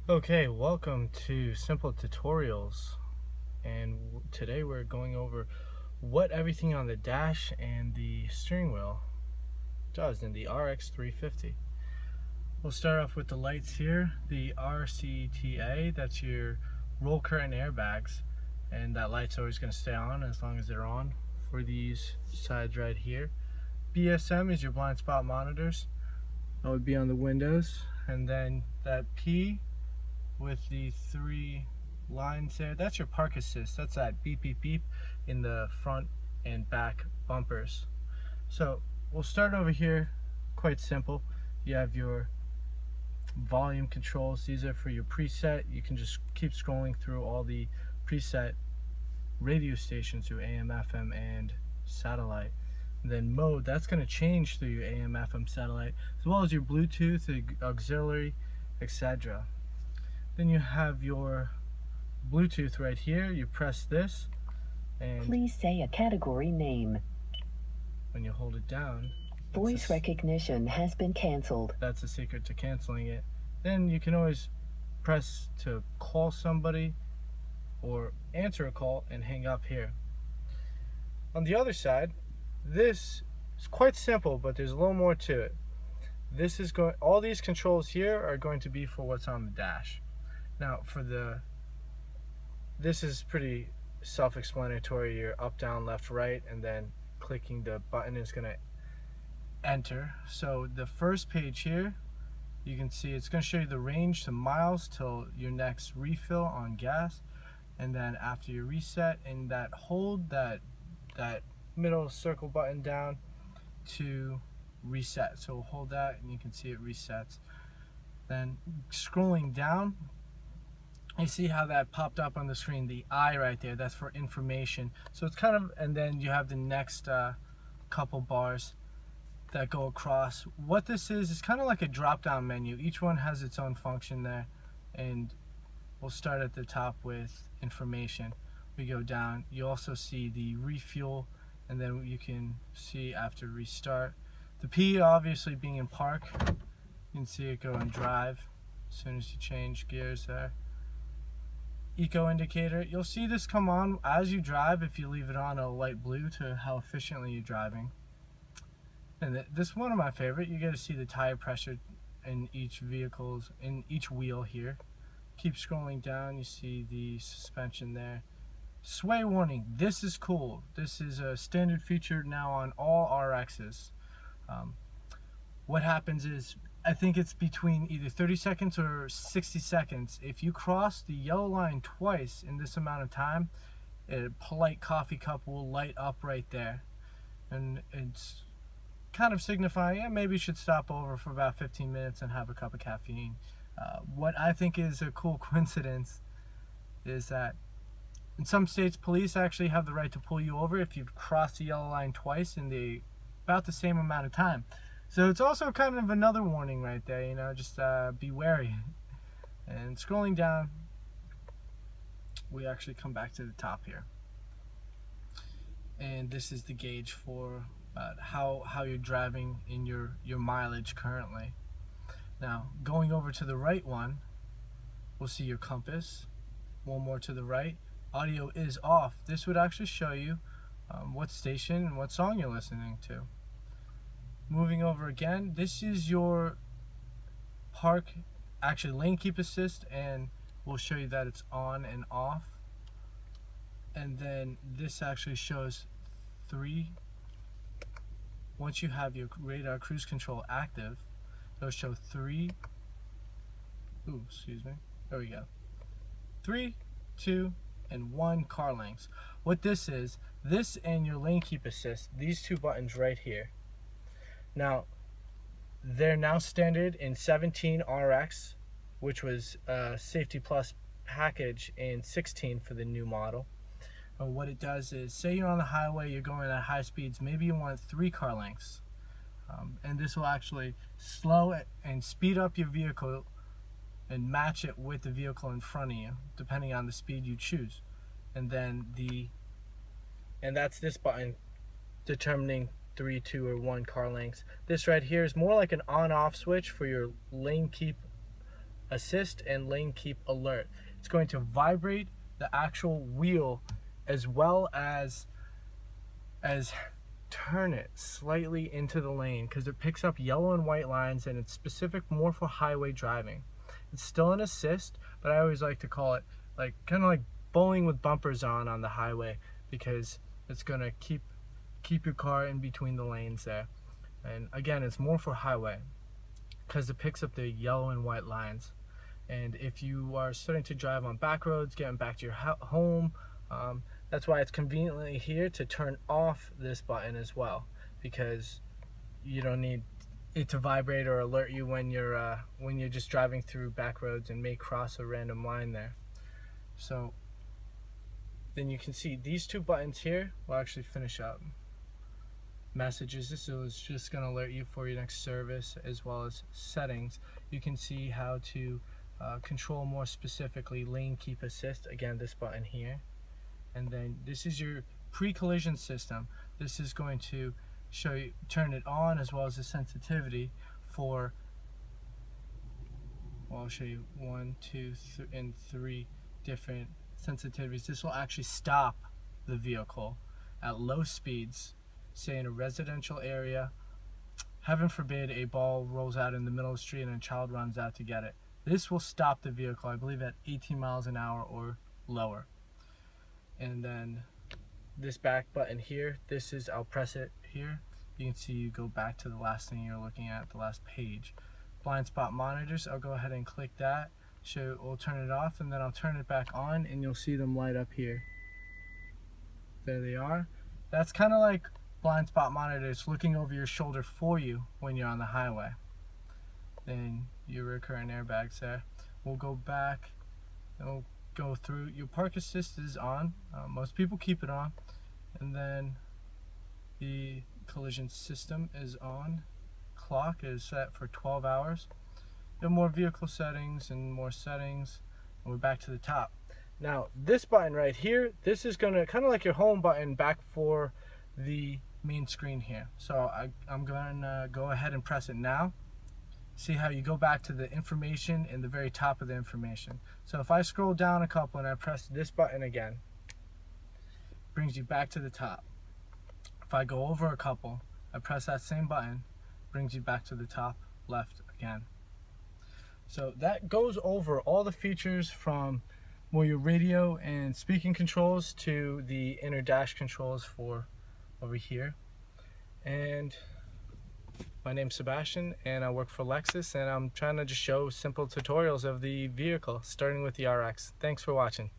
Okay, welcome to Simple Tutorials, and today we're going over what everything on the dash and the steering wheel does in the RX 350. We'll start off with the lights here. The RCTA, that's your roll curtain airbags, and that light's always going to stay on as long as they're on for these sides right here. BSM is your blind spot monitors. That would be on the windows, and then that P with the three lines there, that's your park assist. That's that beep beep beep in the front and back bumpers. So we'll start over here, quite simple. You have your volume controls. These are for your preset. You can just keep scrolling through all the preset radio stations through AM, FM, and satellite. And then mode, that's going to change through your AM, FM, satellite, as well as your Bluetooth, auxiliary, etc. Then you have your Bluetooth right here. You press this, and please say a category name. when you hold it down, Voice recognition has been canceled. That's the secret to canceling it. Then you can always press to call somebody or answer a call and hang up here. On the other side, this is quite simple, but there's a little more to it. This is going. All these controls here are going to be for what's on the dash. Now this is pretty self-explanatory. You're up, down, left, right, and then clicking the button is going to enter. So the first page here, you can see it's going to show you the range to miles till your next refill on gas, and then after you reset, and that hold that middle circle button down to reset. So hold that and you can see it resets. Then scrolling down, you see how that popped up on the screen, the I right there, that's for information. So it's kind of, and then you have the next couple bars that go across. What this is kind of like a drop down menu. Each one has its own function there, and we'll start at the top with information. We go down, you also see the refuel, and then you can see after restart. The P obviously being in park, you can see it go in drive as soon as you change gears there. Eco indicator, you'll see this come on as you drive. If you leave it on, a light blue to how efficiently you're driving. And this one of my favorite, you get to see the tire pressure in each wheel here. Keep scrolling down, you see the suspension there. Sway warning, this is cool. This is a standard feature now on all RXs. What happens is, I think it's between either 30 seconds or 60 seconds. If you cross the yellow line twice in this amount of time, a polite coffee cup will light up right there. And it's kind of signifying, yeah, maybe you should stop over for about 15 minutes and have a cup of caffeine. What I think is a cool coincidence is that in some states, police actually have the right to pull you over if you've crossed the yellow line twice in about the same amount of time. So it's also kind of another warning right there, you know, just be wary. And scrolling down, we actually come back to the top here. And this is the gauge for how you're driving in your mileage currently. Now, going over to the right one, we'll see your compass. One more to the right. Audio is off. This would actually show you what station and what song you're listening to. Moving over again, this is your lane keep assist, and we'll show you that it's on and off. And then this actually shows 3. Once you have your radar cruise control active, it'll show 3. There we go. 3, 2, and 1 car lengths. What this is, this and your lane keep assist, these two buttons right here. Now, they're now standard in 17 RX, which was a Safety Plus package in 16 for the new model. And what it does is, say you're on the highway, you're going at high speeds, maybe you want 3 car lengths. And this will actually slow it and speed up your vehicle and match it with the vehicle in front of you, depending on the speed you choose. And then that's this button determining 3, 2, or 1 car lengths. This right here is more like an on-off switch for your lane keep assist and lane keep alert. It's going to vibrate the actual wheel as well as turn it slightly into the lane, because it picks up yellow and white lines, and it's specific more for highway driving. It's still an assist, but I always like to call it like kind of like bowling with bumpers on the highway, because it's gonna keep your car in between the lanes there. And again, it's more for highway because it picks up the yellow and white lines. And if you are starting to drive on back roads, getting back to your home, that's why it's conveniently here to turn off this button as well, because you don't need it to vibrate or alert you when you're just driving through back roads and may cross a random line there. So then you can see these two buttons here will actually finish up. Messages, this is just going to alert you for your next service, as well as settings. You can see how to control more specifically lane keep assist, again this button here. And then this is your pre-collision system. This is going to show you, turn it on, as well as the sensitivity for, well, I'll show you 1, 2, and 3 different sensitivities. This will actually stop the vehicle at low speeds, say in a residential area. Heaven forbid a ball rolls out in the middle of the street and a child runs out to get it. This will stop the vehicle, I believe, at 18 miles an hour or lower. And then this back button here, this is, I'll press it here. You can see you go back to the last thing you're looking at, the last page. Blind spot monitors, I'll go ahead and click that. We'll turn it off, and then I'll turn it back on, and you'll see them light up here. There they are. That's kind of like blind spot monitors looking over your shoulder for you when you're on the highway. Then your rear current airbags there. We'll go back and we'll go through. Your park assist is on. Most people keep it on. And then the collision system is on. Clock is set for 12 hours. You have more vehicle settings and more settings. And we're back to the top. Now this button right here, this is gonna kind of like your home button back for the main screen here. So I'm gonna go ahead and press it now. See how you go back to the information in the very top of the information. So if I scroll down a couple and I press this button again, it brings you back to the top. If I go over a couple, I press that same button, it brings you back to the top left again. So that goes over all the features, from more your radio and speaking controls to the inner dash controls for over here. And my name's Sebastian, and I work for Lexus, and I'm trying to just show simple tutorials of the vehicle, starting with the RX. Thanks for watching.